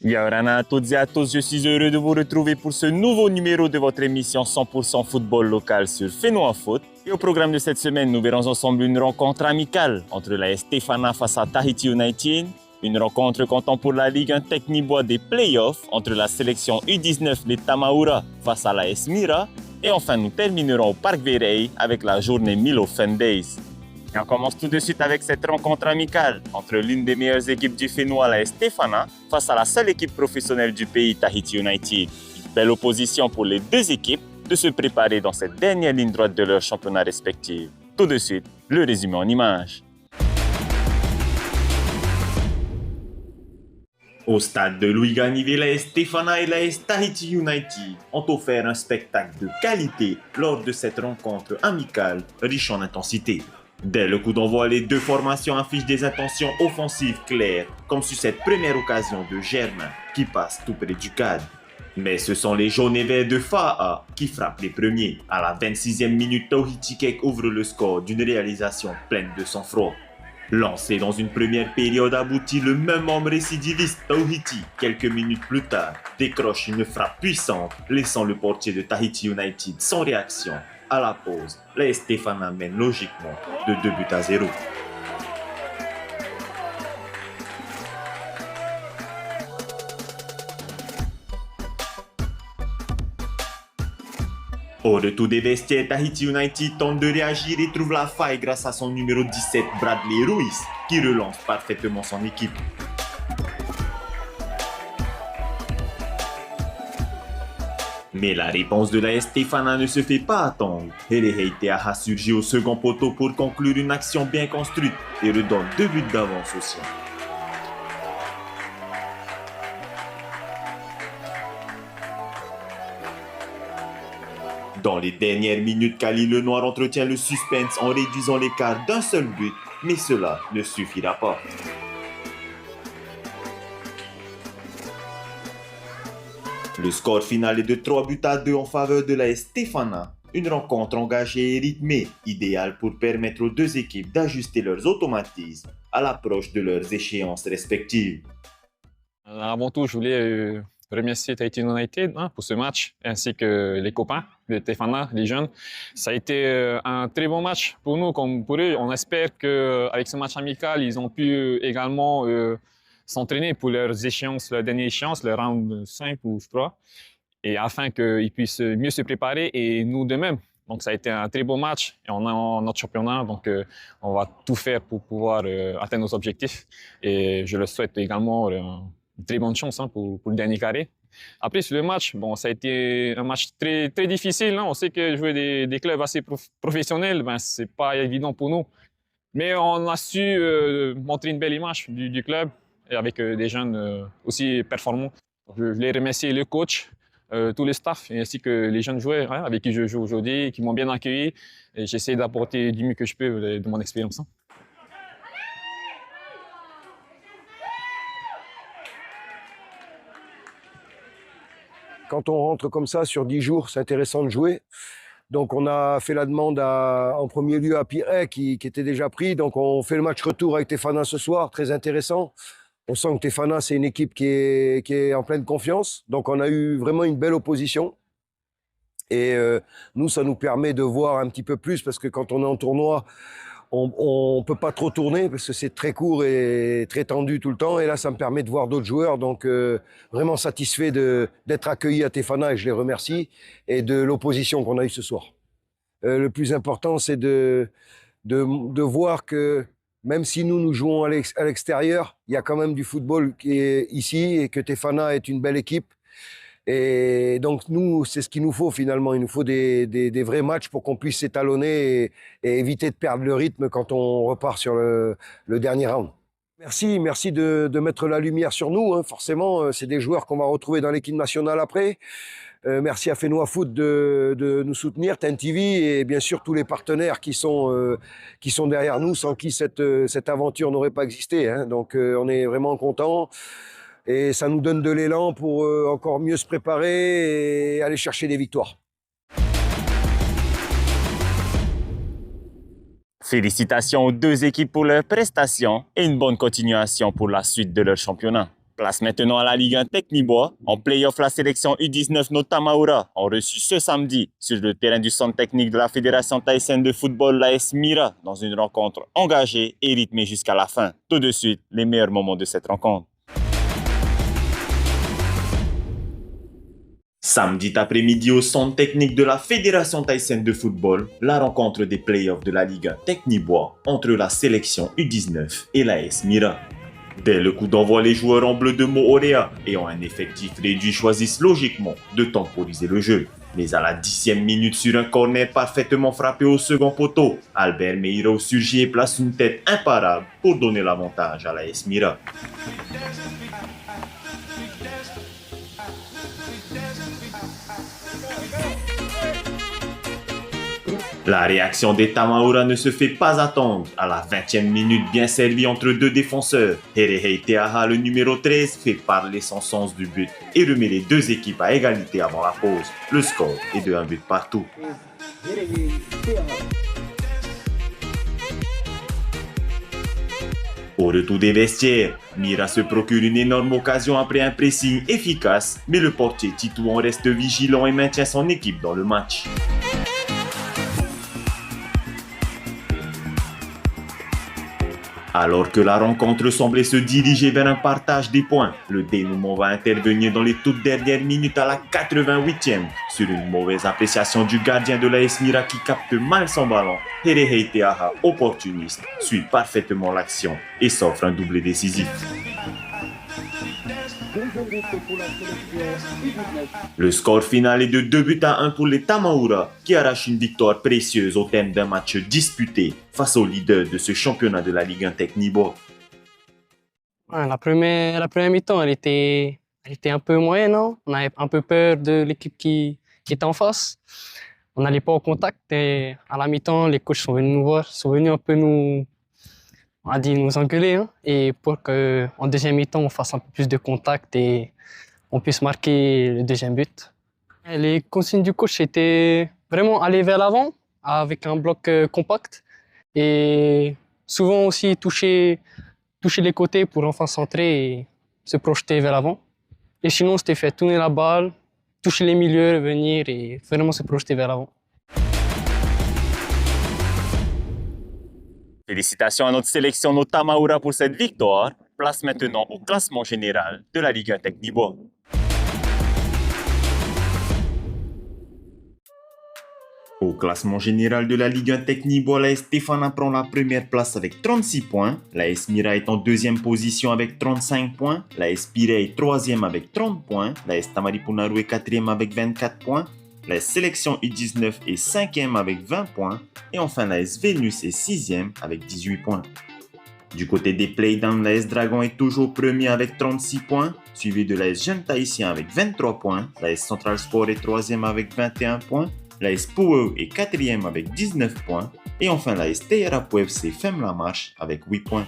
Yaorana à toutes et à tous, je suis heureux de vous retrouver pour ce nouveau numéro de votre émission 100% football local sur Fénois Foot. Et au programme de cette semaine, nous verrons ensemble une rencontre amicale entre la Stéphana face à Tahiti United, une rencontre comptant pour la Ligue 1 Technibois des playoffs entre la sélection U19 des Tamaura face à la Mira, et enfin nous terminerons au Parc Verey avec la journée Milo Fan Days. Et on commence tout de suite avec cette rencontre amicale entre l'une des meilleures équipes du Fénois, la Stéphana, face à la seule équipe professionnelle du pays, Tahiti United. Une belle opposition pour les deux équipes de se préparer dans cette dernière ligne droite de leur championnat respectif. Tout de suite, le résumé en images. Au stade de Louis Ganivet, la Stéphana et la Tahiti United ont offert un spectacle de qualité lors de cette rencontre amicale riche en intensité. Dès le coup d'envoi, les deux formations affichent des intentions offensives claires, comme sur cette première occasion de Germain qui passe tout près du cadre. Mais ce sont les jaunes et verts de Fa'a qui frappent les premiers. À la 26e minute, Tahiti Kek ouvre le score d'une réalisation pleine de sang-froid. Lancé dans une première période aboutie, le même homme récidiviste Tahiti, quelques minutes plus tard, décroche une frappe puissante, laissant le portier de Tahiti United sans réaction. À la pause, la Stéphana mène logiquement de 2-0. Au retour des vestiaires, Tahiti United tente de réagir et trouve la faille grâce à son numéro 17, Bradley Ruiz, qui relance parfaitement son équipe. Mais la réponse de la Stéphana ne se fait pas attendre. Hereheitea a surgi au second poteau pour conclure une action bien construite et redonne 2 buts d'avance au sien. Dans les dernières minutes, Kali Lenoir entretient le suspense en réduisant l'écart d'un seul but, mais cela ne suffira pas. Le score final est de 3-2 en faveur de la Stéphana. Une rencontre engagée et rythmée, idéale pour permettre aux deux équipes d'ajuster leurs automatismes à l'approche de leurs échéances respectives. Avant tout, je voulais remercier Tahiti United pour ce match, ainsi que les copains de Stéphana, les jeunes. Ça a été un très bon match pour nous comme pour eux. On espère qu'avec ce match amical, ils ont pu également s'entraîner pour leurs échéances, leur dernière échéance, le round 5 ou 3, et afin qu'ils puissent mieux se préparer, et nous de même. Donc ça a été un très beau match, et on a notre championnat, donc on va tout faire pour pouvoir atteindre nos objectifs, et je leur souhaite également une très bonne chance pour le dernier carré. Après, sur le match, bon, ça a été un match très, très difficile. On sait que jouer des clubs assez professionnels, ce n'est pas évident pour nous. Mais on a su montrer une belle image du club, et avec des jeunes aussi performants. Je voulais remercier le coach, tous les staffs, ainsi que les jeunes joueurs avec qui je joue aujourd'hui, qui m'ont bien accueilli. Et j'essaie d'apporter du mieux que je peux de mon expérience. Quand on rentre comme ça sur 10 jours, c'est intéressant de jouer. Donc on a fait la demande en premier lieu à Pirey qui était déjà pris. Donc on fait le match retour avec Stéphana ce soir, très intéressant. On sent que Stéphana, c'est une équipe qui est en pleine confiance. Donc on a eu vraiment une belle opposition. Et nous, ça nous permet de voir un petit peu plus, parce que quand on est en tournoi, on ne peut pas trop tourner parce que c'est très court et très tendu tout le temps. Et là, ça me permet de voir d'autres joueurs. Donc, vraiment satisfait d'être accueilli à Stéphana, et je les remercie, et de l'opposition qu'on a eue ce soir. Le plus important, c'est de voir que même si nous jouons à l'extérieur, il y a quand même du football qui est ici, et que Stéphana est une belle équipe. Et donc, nous, c'est ce qu'il nous faut finalement. Il nous faut des vrais matchs pour qu'on puisse s'étalonner et éviter de perdre le rythme quand on repart sur le dernier round. Merci de mettre la lumière sur nous. Forcément, c'est des joueurs qu'on va retrouver dans l'équipe nationale après. Merci à Fénois Foot de nous soutenir, TEN TV, et bien sûr tous les partenaires qui sont derrière nous, sans qui cette aventure n'aurait pas existé. Donc, on est vraiment contents. Et ça nous donne de l'élan pour encore mieux se préparer et aller chercher des victoires. Félicitations aux deux équipes pour leurs prestations et une bonne continuation pour la suite de leur championnat. Place maintenant à la Ligue 1 Technibois. En play-off, la sélection U19 nos Tamaura ont reçu ce samedi sur le terrain du centre technique de la Fédération thaïsienne de football, l'AS Mira, dans une rencontre engagée et rythmée jusqu'à la fin. Tout de suite, les meilleurs moments de cette rencontre. Samedi après-midi au centre technique de la Fédération thaïsienne de football, la rencontre des playoffs de la Ligue 1 Technibois entre la sélection U19 et l'AS Mira. Dès le coup d'envoi, les joueurs en bleu de Moorea ayant un effectif réduit choisissent logiquement de temporiser le jeu. Mais à la 10e minute sur un corner parfaitement frappé au second poteau, Albert Meiro surgit et place une tête imparable pour donner l'avantage à l'AS Mira. La réaction des Tamaura ne se fait pas attendre. À la 20e minute, bien servi entre deux défenseurs, Herehei Teaha, le numéro 13, fait parler son sens du but et remet les deux équipes à égalité avant la pause. Le score est de 1 but partout. Au retour des vestiaires, Mira se procure une énorme occasion après un pressing efficace, mais le portier Titouan reste vigilant et maintient son équipe dans le match. Alors que la rencontre semblait se diriger vers un partage des points, le dénouement va intervenir dans les toutes dernières minutes à la 88e sur une mauvaise appréciation du gardien de l'AS Mira qui capte mal son ballon. Herehei Teaha, opportuniste, suit parfaitement l'action et s'offre un doublé décisif. Le score final est de 2 buts à 1 pour les Tamaura qui arrachent une victoire précieuse au terme d'un match disputé face au leader de ce championnat de la Ligue 1 Technibois. La première mi-temps, elle était un peu moyenne, hein. On avait un peu peur de l'équipe qui était en face. On n'allait pas au contact et à la mi-temps, les coachs sont venus nous voir, sont venus un peu nous engueuler, hein, et pour qu'en deuxième mi-temps, on fasse un peu plus de contact et on puisse marquer le deuxième but. Et les consignes du coach étaient vraiment aller vers l'avant avec un bloc compact et souvent aussi toucher les côtés pour enfin centrer et se projeter vers l'avant. Et sinon, c'était fait tourner la balle, toucher les milieux, revenir et vraiment se projeter vers l'avant. Félicitations à notre sélection nos Tamaura pour cette victoire. Place maintenant au classement général de la Ligue 1 Technibois. Au classement général de la Ligue 1 Technibois, l'AS Stéphana prend la première place avec 36 points. L'AS Mira est en deuxième position avec 35 points. L'AS Pirée est troisième avec 30 points. L'AS Tamaripunaru est quatrième avec 24 points. La sélection U19 est 5e avec 20 points. Et enfin, l'AS Vénus est 6e avec 18 points. Du côté des playdowns, l'AS Dragon est toujours premier avec 36 points, suivi de l'AS Jeune Tahitien avec 23 points. L'AS Central Sport est 3e avec 21 points. L'AS Powell est 4e avec 19 points. Et enfin, l'AS Teyarapo FC ferme la marche avec 8 points.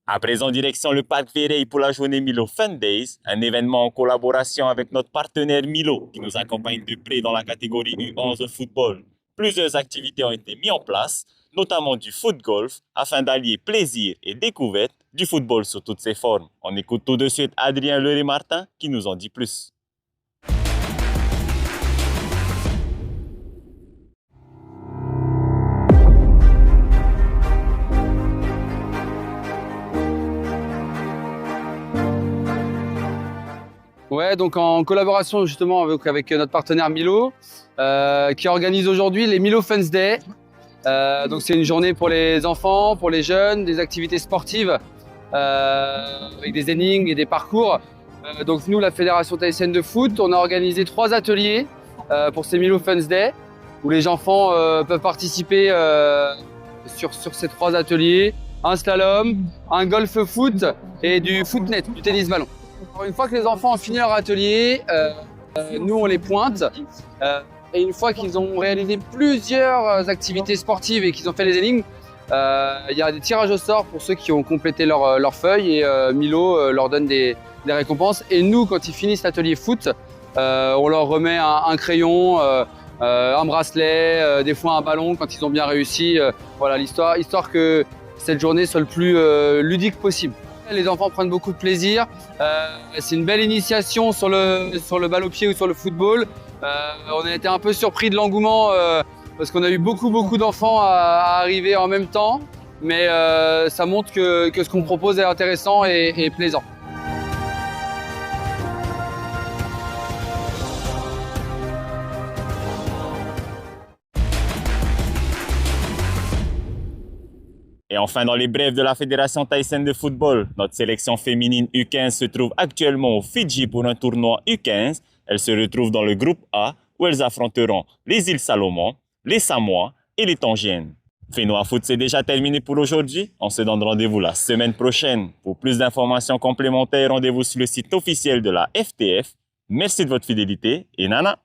À présent, direction le Parc Véreil pour la journée Milo Fun Days, un événement en collaboration avec notre partenaire Milo qui nous accompagne de près dans la catégorie U11 football. Plusieurs activités ont été mises en place, notamment du foot golf, afin d'allier plaisir et découverte du football sous toutes ses formes. On écoute tout de suite Adrien Leré-Martin qui nous en dit plus. Ouais, donc en collaboration justement avec notre partenaire Milo, qui organise aujourd'hui les Milo Fun Day. Donc c'est une journée pour les enfants, pour les jeunes, des activités sportives avec des énigmes et des parcours. Donc nous, la Fédération thaïsienne de foot, on a organisé 3 ateliers pour ces Milo Fun Day où les enfants peuvent participer sur ces 3 ateliers. Un slalom, un golf foot et du footnet, du tennis ballon. Une fois que les enfants ont fini leur atelier, nous on les pointe et une fois qu'ils ont réalisé plusieurs activités sportives et qu'ils ont fait les énigmes, il y a des tirages au sort pour ceux qui ont complété leur feuille et Milo leur donne des récompenses. Et nous, quand ils finissent l'atelier foot, on leur remet un crayon, un bracelet, des fois un ballon quand ils ont bien réussi. Voilà histoire que cette journée soit le plus ludique possible. Les enfants prennent beaucoup de plaisir. C'est une belle initiation sur le balle au pied ou sur le football. On a été un peu surpris de l'engouement parce qu'on a eu beaucoup d'enfants à arriver en même temps. Mais ça montre que ce qu'on propose est intéressant et plaisant. Et enfin, dans les brèves de la Fédération thaïsienne de football, notre sélection féminine U15 se trouve actuellement au Fidji pour un tournoi U15. Elles se retrouvent dans le groupe A où elles affronteront les îles Salomon, les Samoa et les Tongiennes. Fais-nous à foot, c'est déjà terminé pour aujourd'hui. On se donne rendez-vous la semaine prochaine. Pour plus d'informations complémentaires, rendez-vous sur le site officiel de la FTF. Merci de votre fidélité et nana!